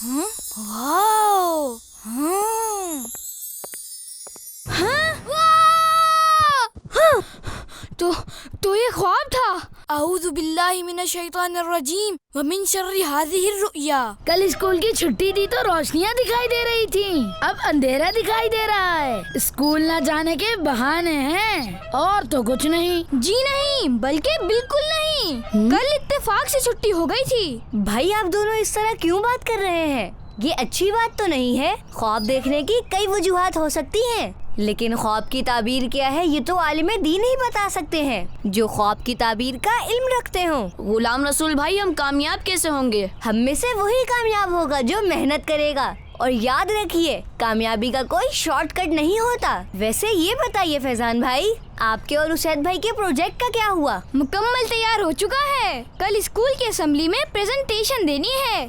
واو تو یہ خواب تھا. اعوذ باللہ من الشیطان الرجیم ومن شر هذه الرؤیا. کل اسکول کی چھٹی تھی تو روشنیاں دکھائی دے رہی تھیں، اب اندھیرا دکھائی دے رہا ہے. اسکول نہ جانے کے بہانے ہیں اور تو کچھ نہیں. جی نہیں، بلکہ بالکل نہیں. کل اتفاق سے چھٹی ہو گئی تھی. بھائی آپ دونوں اس طرح کیوں بات کر رہے ہیں؟ یہ اچھی بات تو نہیں ہے. خواب دیکھنے کی کئی وجوہات ہو سکتی ہیں، لیکن خواب کی تعبیر کیا ہے یہ تو عالم دین ہی بتا سکتے ہیں جو خواب کی تعبیر کا علم رکھتے ہوں. غلام رسول بھائی، ہم کامیاب کیسے ہوں گے؟ ہم میں سے وہی کامیاب ہوگا جو محنت کرے گا. اور یاد رکھیے، کامیابی کا کوئی شارٹ کٹ نہیں ہوتا. ویسے یہ بتائیے فیضان بھائی، آپ کے اور اسید بھائی کے پروجیکٹ کا کیا ہوا؟ مکمل تیار ہو چکا ہے. کل اسکول کی اسمبلی میں پریزنٹیشن دینی ہے.